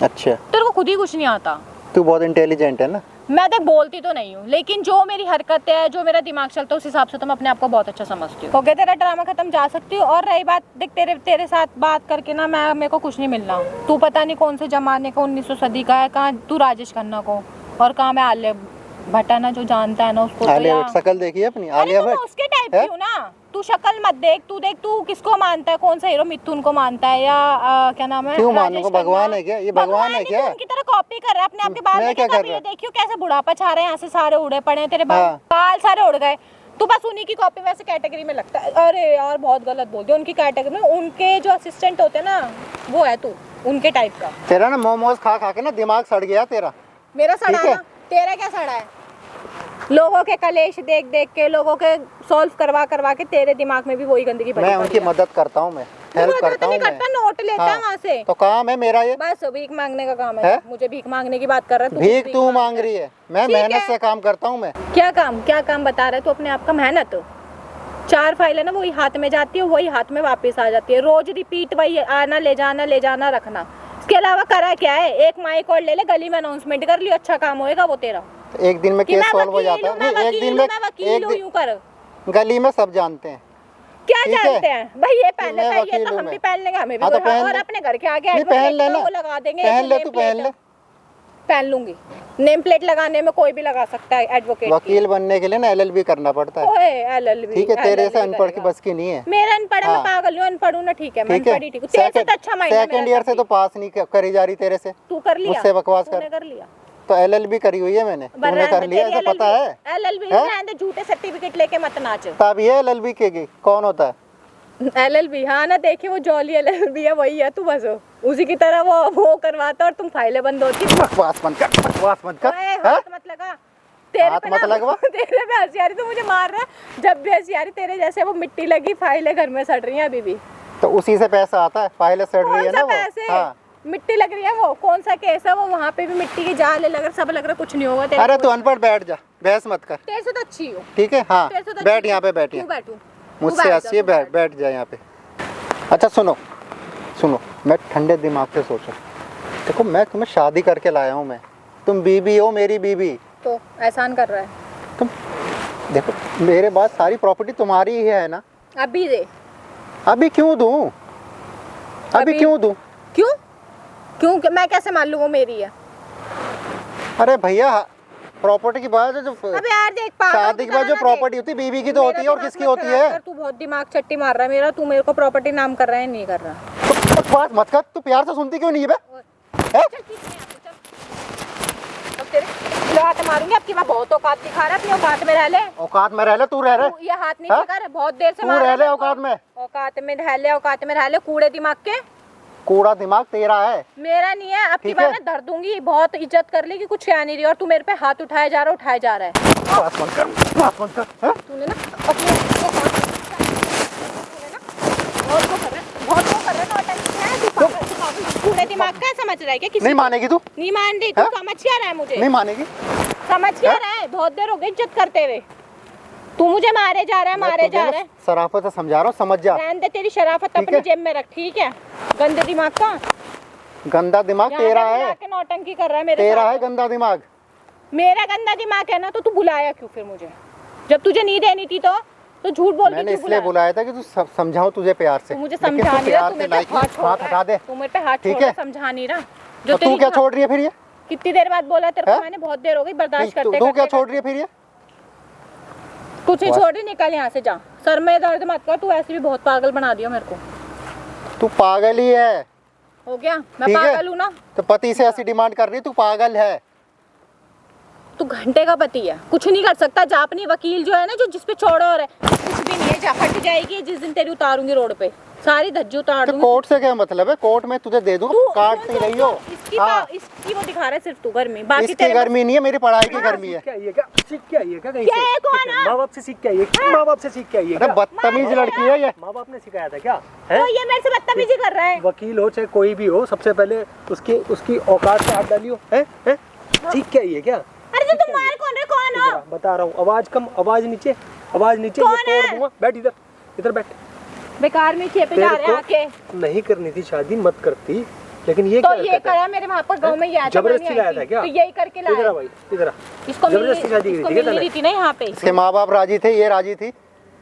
अच्छा तेरे को खुद ही कुछ नहीं आता। तू बहुत इंटेलिजेंट है ना। मैं देख बोलती तो नहीं हूँ, लेकिन जो मेरी हरकत है, जो मेरा दिमाग चलता है, उस हिसाब से तो मैं अपने आप को बहुत अच्छा समझती हूँ। हो गया तेरा ड्रामा खत्म, जा सकती हूँ। और रही बात देख, तेरे साथ बात करके ना मेरे को कुछ नहीं मिलना। तू पता नहीं कौन से जमाने का, 1900 सदी का है, कहाँ तू राजेश खन्ना को, और कहाँ मैं आलिया भट्ट ना, जो जानता है ना उसको। तो आलिया भट्ट शक्ल देखी है अपनी? आलिया भट्ट उसके टाइप की हूँ ना। तू शक्ल मत देख, तू किसको मानता है, कौन सा हीरो, मिथुन को मानता है या क्या नाम है? क्यों मानू को? भगवान है क्या ये? भगवान है क्या? उनकी तरह कॉपी कर रहा है अपने आप के बाल। मैं क्या कर रहा? देखियो कैसे बुढ़ापा छा रहे हैं, यहाँ से सारे उड़े पड़े हैं तेरे बाल। हाँ। बाल सारे उड़ गए, तू बस उन्हीं की कॉपी वैसे कैटेगरी में लगता है। अरे यार बहुत गलत बोल दिया, उनकी कैटेगरी में उनके जो असिस्टेंट होते हैं ना, वो है तू उनके टाइप का। तेरा ना मोमोज खा खा के ना दिमाग सड़ गया तेरा। मेरा सड़ा ठीक है? ना, तेरा क्या सड़ा है? लोगों के कलेश देख देख के, लोगों के सॉल्व करवा करवा के तेरे दिमाग में भी वही गंदगी भरी मैं पड़ी उनकी है। मदद करता हूँ, मैं हेल्प करता हूँ नहीं करता, नोट लेता है वहाँ से। तो काम है मेरा ये, बस भीख मांगने का काम है? मुझे भीख मांगने की बात कर रहा है भीख तू मांग रही है, मैं ठीक मेहनत है। से काम करता हूँ मैं। क्या काम बता रहा है तू अपने आप का? मेहनत 4 फाइल है ना, वही हाथ में जाती है, वही हाथ में वापस आ जाती है, रोज रिपीट वही, आना ले जाना रखना। इसके अलावा करा क्या है? एक माइक और ले ले, गली में अनाउंसमेंट कर लियो, अच्छा काम होएगा वो तेरा। एक दिन में केस सॉल्व हो जाता है। नहीं, एक दिन में यूं कर। गली में सब जानते हैं। क्या ठीक है? जानते हैं भाई? ये पहन मैं लेता है, ये वकील तो हूँ हम मैं। भी पहन लेंगे, हमें भी हाँ तो और पहन ले। अपने घर के आगे नहीं पहन advocate लेना, वो लगा देंगे। पहन ले, name तू पहन plate। ले। पहन लूंगी। नेम प्लेट लगाने में कोई भी लगा सकता है एडवोकेट। वकील बनने के लिए ना LLB करना पड़ता है। ओए LLB, ठीक है, तेरे से LLB अनपढ़ की करेगा। बस की नहीं है। मेरा अनपढ़ है, मैं हाँ। पागल हूँ, अनपढ़ हूँ ना, ठीक है मैं ठीक है, अनपढ़ ही ठीक हूँ। तेरे से तो अच्छा माइंड है सेकंड मेरा ईयर से तब तो भी। पास नहीं करी जा रही तेरे से। तू कर लिया? मुझसे बकवास तूने कर। कर लिया? तो LLB करी हुई है मैंने, तूने कर लिया, ऐसा पता है? LLB रहने दे, झूठे सर्टिफिकेट लेके मत नाच। तब ये LLB की कौन होता है? LLB, हाँ ना, देखिए वो जॉली LLB है, वही है तू, बस उसी की तरह वो करवाता और तुम फाइलें बंद होती। बकवास मत कर, बकवास मत कर। हाथ मत लगा, तेरे हाथ पे मत लगवा। तेरे पे हंसियारी, तू मुझे मार रहा है। जब भी हंसियारी तेरे जैसे वो मिट्टी लगी फाइलें घर में सड़ रही हैं अभी भी। तो उसी से पैसा आता है, फाइलें सड़ रही है ना वो। पैसे? हाँ। मिट्टी लग रही है, वो कौन सा केस है वो? वहाँ पे भी मिट्टी के जाले लग रहे, सब लग रहा, कुछ नहीं होगा तेरे। अरे तू अनपढ़, बैठ जा, बहस मत कर। तेरे से तो अच्छी हो। ठीक है, हाँ तेरे से तो बैठ अच्छी यहाँ पे, हो। बैठिए। तू बैठू, मुझसे अच्छी है, बैठ जा यहाँ पे। अच्छा सुनो, मैं ठंडे दिमाग से सोचूं। देखो मैं तुम्हें शादी करके लाया हूँ, मैं, तुम बीबी हो, मेरी बीबी। तो एहसान कर रहा है। तुम देखो, मेरे बाद सारी प्रॉपर्टी तुम्हारी ही है ना। अभी दे। अभी क्यों दूं? अभी क्यों दूं? क्यों मैं कैसे मान लूँ वो मेरी है? अरे भैया, प्रॉपर्टी की बात है, जो अबे यार देख, पागल शादी के बाद जो प्रॉपर्टी होती है बीबी की तो होती है, और किसकी होती है? तू बहुत दिमाग चट्टी मार रहा है मेरा, तू मेरे को प्रॉपर्टी नाम कर रहा है, नहीं कर रहा। बकवास मत कर, तू प्यार से सुनती क्यों नहीं है बे? चल ठीक है, चल। अब तेरे हाथ मारूंगी, अब की बात बहुत औकात दिखा रहा है, अपनी औकात में रह ले। औकात में रह ले, तू रह रहे। ये हाथ नहीं दिखा रहा, बहुत देर से तू मार रह रहा ले है। औकात में। औकात में रह ले, औकात में रह ले, कूड़े दिमाग के। कूड़ा दिमाग तेरा है, मेरा नहीं है। अब की ठीक बार है? मैं धर दूंगी, बहुत इज्जत कर ली कि कुछ क्या नहीं रही, और तू मेरे पे हाथ उठाया जा रहा है। बकवास मत कर, बकवास मत कर, हैं? तूने ना अपने बहुत वो कर रहा है, बहुत वो कर रहा है, नौटंकी है तू, कूड़े दिमाग का समझ रहा है क्या? किसी नहीं मानेगी तू? नहीं मान रही तू, हाँ? समझ क्या रहा है मुझे? नहीं मानेगी? समझ क्या रहा है? बहुत देर हो गई इज्जत करते हुए, तू मुझे मारे जा रहा है, मारे जा रहा है। शराफत से समझा रहा हूँ, समझ जा। रहने दे, तेरी शराफत ठीक अपनी है? जेब में रख, ठीक है? गंदे दिमाग का गंदा दिमाग यहाँ तेरा पे है, आके नौटंकी कर रहा है मेरे तेरा साथ। है गंदा दिमाग। मेरा गंदा दिमाग है ना, तो तू बुलाया क्यों फिर मुझे? जब तुझे नहीं देनी थी तो झूठ बोल के मैंने क्यों इसलिए बुलाया था कि तू समझाऊं तुझे प्यार से। तू मुझे लेकिन समझा तू नहीं रहा, प्यार तू से मेरे पे लाइक हाथ छोड़ हाथ रहा हटा दे। है, तू मेरे पे हाथ ठीक छोड़ रहा है? है, समझा नहीं रहा। तो तू तेरी क्या छोड़ रही है फिर ये? कितनी देर बाद बोला तेरे को हैं? मैंने, बहुत देर हो गई बर्दाश्त करते तू क्या करते। छोड़ रही है फिर ये? कुछ नहीं छोड़ रही, निकल यहाँ से, जा। सर में दर्द मत कर, तू ऐसे भी बहुत पागल बना दिया मेरे को। तू पागल ही है। हो गया, मैं ठीक है? पागल हूँ ना? तो पति से ऐसी डिमांड कर रही है, तू पागल है। तू घंटे का पति है, कुछ नहीं कर सकता। जा अपनी वकील जो है ना, जो जिसपे छोड़ा हो रहा है, कुछ भी नहीं है, जा, फट जाएगी जिस दिन तेरी उतारूंगी रोड पे, सारी धज्जी उतार तो दूंगी। कोर्ट से क्या मतलब है? कोर्ट में तुझे दे दूँ, काटती रही हो। इसकी वो दिखा रहा है सिर्फ तू गर्मी, बाकी इसकी तेरे गर्मी नहीं है, मेरी पढ़ाई की गर्मी है। क्या ये क्या सीख क्या ये क्या कहीं क्या से? है, कौन है? माँ बाप से सीख क्या ये? माँ बाप से सीख क्या ये? अरे बदतमीज लड़की है ये। माँ बाप ने सिखाया था क्या? है? तो ये मेरे से बदतमीजी कर रहा है। वकील हो चाहे कोई भी हो, सबसे पहले उसकी औकात से हाथ डालियो। है? सीख क्या ये क्या? अरे तो तुम मार कौन रहे, कौन हो? बता रहा हूँ, आवाज कम, आवाज नीचे, आवाज नीचे। कौन ये है? तोड़ दूंगा। बैठ इधर, इधर बैठ। बेकार में खेपे जा रहे हैं आके। नहीं करनी थी शादी, मत करती, लेकिन ये तो क्या ये हरकत है? करा मेरे वहाँ पर गाँव में, ये आया था, जबरदस्ती मम्मी लाया आई था थी, क्या? तो यही करके इधर आ लाया। भाई, इधर आ। इसको जबरदस्ती शादी की थी क्या मिलनी तूने? थी ना यहाँ पे, इसके माँ बाप राजी थे, ये राजी थी।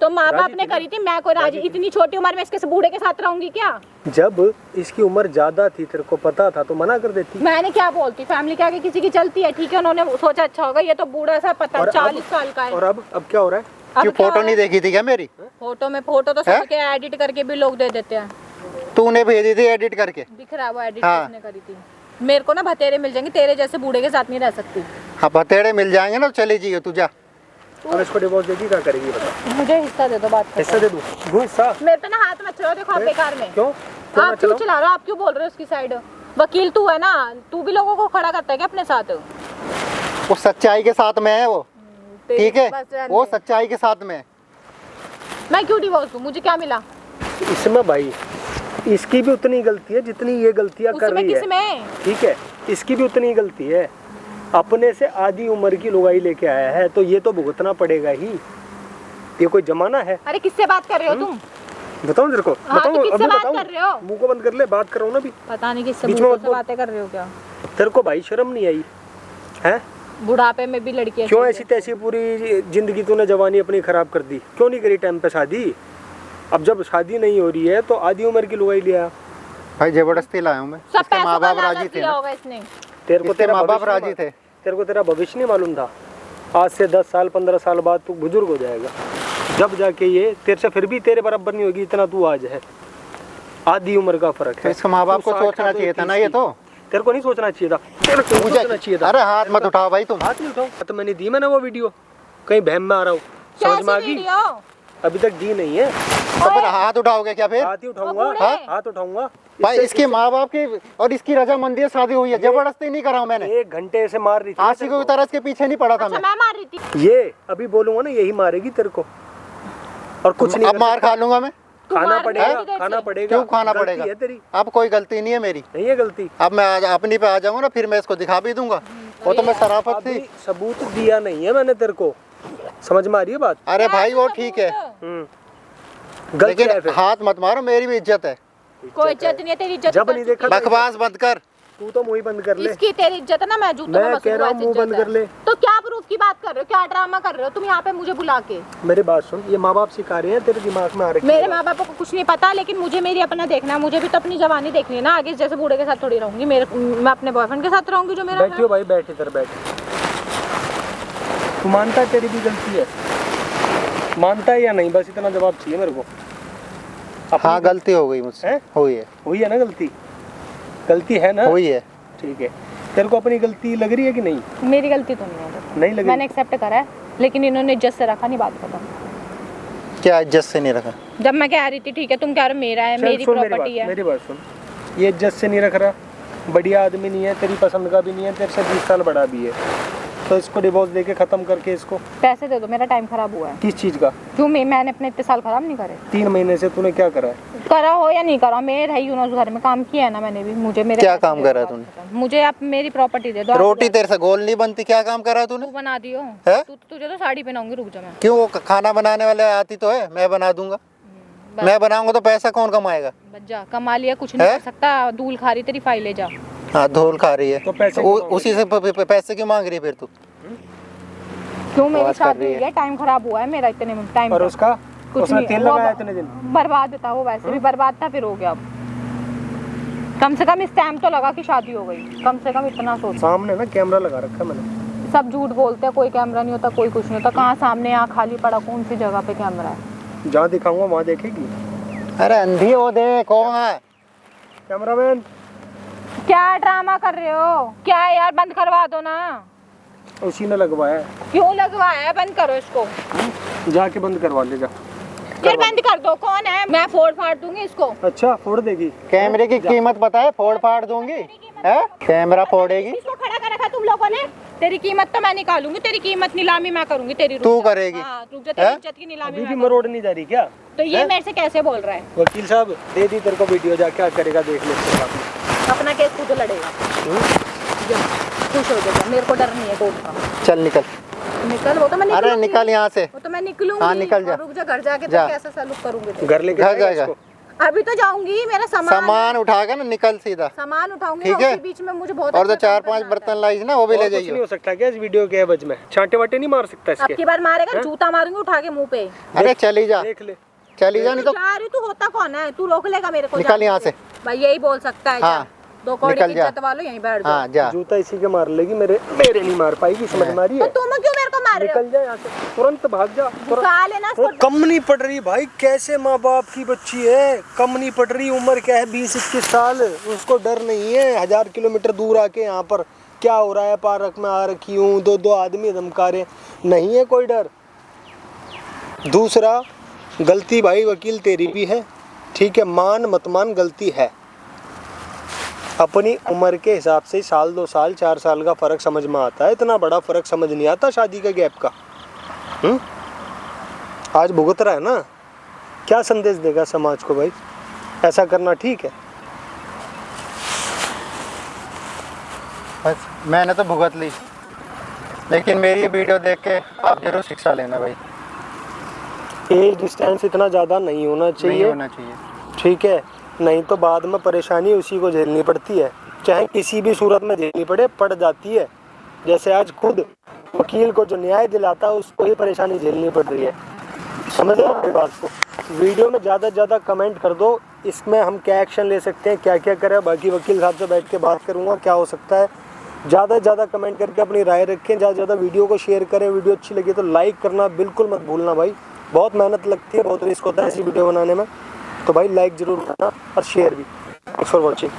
तो माँ बाप राजी ने थी ना? करी थी, मैं कोई राजी? इतनी छोटी उम्र में इसके बूढ़े के साथ रहूंगी क्या? जब इसकी उम्र ज्यादा थी, तेरे को पता था तो मना कर देती। मैंने क्या बोलती, फैमिली के आगे किसी की चलती है, ठीक है? उन्होंने सोचा अच्छा होगा, ये तो बूढ़ा सा पता और 40 साल का है। और अब क्या हो रहा है? अब क्यों क्या फोटो हो नहीं रहा है? देखी थी क्या मेरी? फोटो तो सबके एडिट करके भी लोग दे देते हैं। तूने भेजी थी एडिट करके? दिख रहा है वो एडिट हाँ। किसने करी थी। मेरे को ना भतेरे मिल जाएंगे, तेरे जैसे बूढ़े के साथ नहीं रह सकती। हाँ भतेड़े मिल जाएंगे ना, चली जाइए तू, जा। अब इसको डिवोर्स देगी, क्या करेगी बता? मुझे हिस्सा दे दो, बात खत्म। हिस्सा दे दूं? दूं हिस्सा? मेरे पे ना हाथ मत चलाओ, देखो आप बेकार में। क्यों? आप क्यों चला रहे हो? आप क्यों बोल रहे हो उसकी साइड? वकील तू है ना, तू भी लोगों को खड़ा करता है क्या अपने साथ? वो सच्चाई के साथ में है वो, तेरी ठीक है? बस रहने वो दे। सच्चाई के साथ में है। मैं क्यों डिवोर्स दूं? मुझे क्या मिला इसमें भाई? इसकी भी उतनी गलती है जितनी ये गलतियां कर उसमें? रही है। किसमें? ठीक है, इसकी भी उतनी गलती है। अपने से आधी उम्र की लुगाई लेके आया है, तो ये तो भुगतना पड़ेगा ही। ये कोई जमाना है? अरे किससे बात कर रहे हो तुम? बताऊं तेरे को? हाँ, तो बताऊं? किससे अभी बात बताऊं? कर रहे हो? मुंह को बंद कर ले, बात कर रहा हूं ना अभी। पता नहीं किससे बीच में बूढ़ों मत से बोल। बातें कर रहे हो क्या? तेरे को भाई शर्म नहीं आई है? बुढ़ापे में भी लड़कियां क्यों चाहिए। ऐसी तैसी पूरी जिंदगी तूने जवानी अपनी खराब कर दी? क्यों नहीं करी टाइम पे शादी? अब जब शादी नहीं हो रही है तो आधी उम्र की लुगाई लिया। भाई जबरदस्ती लाया हूँ मैं, सब इसके पैसों माँ का बाप राजी लालच थे दिया ना। होगा इसने। तेरे को इसके तेरा माँ बाप भविष्य राजी नहीं थे। तेरे को तेरा भविष्य नहीं मालूम था? आज से 10 साल 15 साल बाद तू बुजुर्ग हो जाएगा, जब जाके ये तेरे से फिर भी तेरे बराबर नहीं होगी इतना तू आज है। आधी उम्र का फर्क तो है। इसके माँ बाप तू को 60 सोचना का चाहिए था ना, 30 ये तो तेरे को नहीं सोचना चाहिए था, तेरे को नहीं सोचना चाहिए था। अरे हाथ मत उठाओ भाई तुम। हाथ नहीं उठाओ, तो मैंने दी मैंने वो वीडियो, कहीं बहम में आ रहा हूँ, समझ में आ कैसी गई? वीडियो? अभी तक दी नहीं है। तो फिर हाथ उठाओगे क्या फिर? हाथ ही उठाऊंगा, बूढ़े। हाथ उठाऊंगा भाई इसके माँ बाप की और इसकी रजामंदी से शादी हुई है, जबरदस्ती नहीं करा हूं मैंने। 1 घंटे से मार रही थी आशिक की तरह के पीछे नहीं पड़ा था अच्छा मैं। मैं मार रही थी। ये अभी बोलूंगा ना यही मारेगी तेरे को, और कुछ नहीं अब कर मार सकता। खा लूंगा मैं। तू खाना मार पड़ेगा, रही है खाना इधर से। पड़ेगा। क्यों खाना गलती पड़ेगा? है तेरी, अब कोई गलती नहीं है मेरी। नहीं है गलती। अब मैं आज अपनी पे आ जाऊंगा ना, फिर मैं इसको दिखा भी दूंगा। वो तो मैं शराफत अभी थी। सबूत दिया नहीं है मैंने तेरे को, समझ में आ रही है बात? अरे भाई वो ठीक है, गलती लेकिन है फिर। हाथ मत मारो, मेरी भी इज्जत है। कोई इज्जत नहीं है, तेरी इज्जत जब कर नहीं चुकी देखा बकवास बंद कर। तू तो मुंह ही बंद कर ले। इसकी तेरी इज्जत है ना, मैं जूतों मैं में कह रहा हूँ बसूंगा, मुंह बंद इज्जत है। कर ले। तो क्या प्रूफ की बात कर रहे हो, क्या ड्रामा कर रहे हो तुम यहाँ पे मुझे बुला के? मेरी बात सुन, ये माँ बाप सिखा रहे हैं, तेरे दिमाग में आ रही मेरे है। माँ बाप को कुछ नहीं पता, लेकिन मुझे मेरी अपना देखना है। मुझे भी तो अपनी जवानी देखनी है ना, आगे जैसे बूढ़े के साथ थोड़ी रहूंगी। मैं अपने बॉयफ्रेंड के साथ रहूंगी जो मेरा बैठियो भाई, बैठ इधर बैठ। तू मानता है तेरी भी गलती है? मानता है या नहीं? बस इतना जवाब चाहिए मेरे को। हाँ गलती हो गई मुझसे, हैं? हुई है, हुई है ना गलती? गलती है ना? हुई है। ठीक है, तेरे को अपनी गलती लग रही है कि नहीं? मेरी गलती तो नहीं है, नहीं लग मैंने रही? एक्सेप्ट करा है, लेकिन इन्होंने इज्जत से रखा नहीं। बात खत्म। क्या इज्जत से नहीं रखा? जब मैं कह रही थी ठीक है, तुम कह रहे हो मेरा है, चल मेरी सुन मेरी प्रॉपर्टी बात, है। मेरी बात सुन। ये इज्जत से नहीं रख रहा, बढ़िया आदमी नहीं है, तेरी पसंद का भी नहीं है, तेरे से 20 साल बड़ा भी है, तो इसको डिवोर्स देके खत्म करके इसको। पैसे दे दो, मेरा टाइम खराब हुआ है। किस चीज का? क्यों? मैंने अपने इतने साल खराब नहीं करे। 3 महीने से तूने क्या करा है? करा हो या नहीं करा, मैं रही हूँ ना उस घर में, काम किया है ना मैंने भी। मुझे मेरे क्या पैसे काम दे दो, करा बात तूने? खत्म। मुझे आप मेरी प्रॉपर्टी दे दो। रोटी तेरे से गोल नहीं बनती, क्या काम करा तूने? तू बना दियो है? तुझे तो साड़ी पहनाऊंगी, रुक जा मैं। क्यों? वो खाना बनाने वाले आती तो है, मैं बना दूंगा। मैं बनाऊंगा तो पैसा कौन कमाएगा? जा कमा लिया, कुछ नहीं है? कर सकता। धूल खा रही तेरी फाइल ले जा। हाँ धोल खा रही है तो पैसे उसी से पैसे क्यों मांग रही है फिर तू? क्यों? मेरी बकवास कर शादी रही हुई है, टाइम खराब हुआ है मेरा इतने टाइम। और उसका? कुछ उसने नहीं, तेल वो लगाया इतने दिन? बर्बाद था वो, वैसे भी बर्बाद था, फिर हो गया। अब कम से कम इस टाइम तो लगा कि शादी हो गई, कम से कम इतना सोच। सामने ना कैमरा लगा रखा है मैंने। सब झूठ बोलते हैं, कोई कैमरा नहीं होता, कोई कुछ नहीं होता। कहाँ सामने यहाँ खाली पड़ा, कौन सी जगह पे कैमरा है? जहाँ दिखाऊंगा वहाँ देखेगी। अरे अंधी हो दे, कौन है? कैमरामैन क्या ड्रामा कर रहे हो? क्या है यार, बंद करवा दो ना। उसी ने लगवाया है। क्यों लगवाया है? बंद करो इसको। जाके बंद करवा ले जा। फिर बंद कर दो। कौन है? मैं फोड़ फाड़ दूंगी इसको। अच्छा फोड़ देगी? कैमरे की कीमत पता है? फोड़ फाड़ दूंगी है? कैमरा फोड़ेगी? इसको खड़ा कर रखा तुम लोगों ने। तेरी कीमत तो मैं निकालूंगी, तेरी कीमत नीलामी मैं करूंगी। तेरी तू करेगी? हाँ, रुक जा, तेरी हैं? इज्जत की नीलामी अभी भी मैं मरोड़ नहीं जा रही क्या? करूंगी। तो ये मेरे से कैसे बोल रहा है? वकील साहब दे दी तेरे को वीडियो, जा क्या करेगा देख ले इसके बाद में। अपना केस खुद लड़ेगा। जा, खुश हो जाएगा, मेरे को डर नहीं है कोर्ट का। चल निकल निकल। वो तो मैं अरे निकलूंगी। निकल यहाँ से। वो तो मैं निकलूंगी। हाँ, निकल जा। और रुक जा, घर जाके जा। तो कैसा सलूक करूंगी तेरे। घर लेके घर जाएगा जाएगा। इसको? अभी तो जाऊंगी, मेरा सामान उठा के ना निकल सीधा। सामान उठाऊंगी। ठीक है? उसी बीच में मुझे बहुत और तो अच्छा काम 4-5 करना बर्तन लाई ना, वो भी और ले कुछ नहीं जाइए। हो सकता क्या इस वीडियो के एवज में? छांटे वाटे नहीं मार सकता आता है। अब इसके? की बार मारेगा, जूता मारूंगी उठा के मुंह पे। अरे चली जा, देख ले। चली जा, नहीं तो जा रही तू, होता कौन है? तू रोक लेगा मेरे को? निकल जाने यहाँ से। से। भाई यही बोल सकता है। हाँ, जा। 2 कौड़ी निकल की जा। इज्जत वालो, यहीं बैठ जाओ। हाँ जा। जूता इसी के मार लेगी, मेरे नहीं मार पाएगी, समझ में आ रही तो है? तुम क्यों मेरे को मार रहे हो? निकल जा यहाँ से, तुरंत भाग जा। घुसा लेना इसको। कम नहीं पड़ रही भाई, कैसे माँ बाप की बच्ची है, कम नहीं पड़ रही। उम्र क्या है, 20-21 साल। उसको डर नहीं है 1000 किलोमीटर दूर आके यहाँ पर क्या हो रहा है, पार्क में आ रखी हूँ, 2 आदमी धमका रहे, नहीं है कोई डर। दूसरा गलती भाई वकील तेरी भी है, ठीक है, मान मत मान, गलती है। अपनी उम्र के हिसाब से 1 2 साल 4 साल का फ़र्क समझ में आता है, इतना बड़ा फ़र्क समझ नहीं आता शादी के गैप का। आज भुगत रहा है ना, क्या संदेश देगा समाज को भाई? ऐसा करना ठीक है? बस मैंने तो भुगत ली, लेकिन मेरी वीडियो देख के आप जरूर शिक्षा लेना भाई। एज डिस्टेंस इतना ज़्यादा नहीं होना नहीं चाहिए, होना चाहिए। ठीक है? नहीं तो बाद में परेशानी उसी को झेलनी पड़ती है, चाहे किसी भी सूरत में झेलनी पड़ जाती है। जैसे आज खुद वकील को जो न्याय दिलाता है उसको ही परेशानी झेलनी पड़ रही है। समझ रहे हो मेरी बात को? वीडियो में ज़्यादा से ज़्यादा कमेंट कर दो, इसमें हम क्या एक्शन ले सकते हैं, क्या क्या करें। बाकी वकील साहब से बैठ के बात करूँगा क्या हो सकता है। ज़्यादा से ज़्यादा कमेंट करके अपनी राय रखें, ज़्यादा से ज़्यादा वीडियो को शेयर करें। वीडियो अच्छी लगी तो लाइक करना बिल्कुल मत भूलना भाई, बहुत मेहनत लगती है, बहुत रिस्क होता है ऐसी वीडियो बनाने में। तो भाई लाइक ज़रूर करना और शेयर भी। Thanks for watching.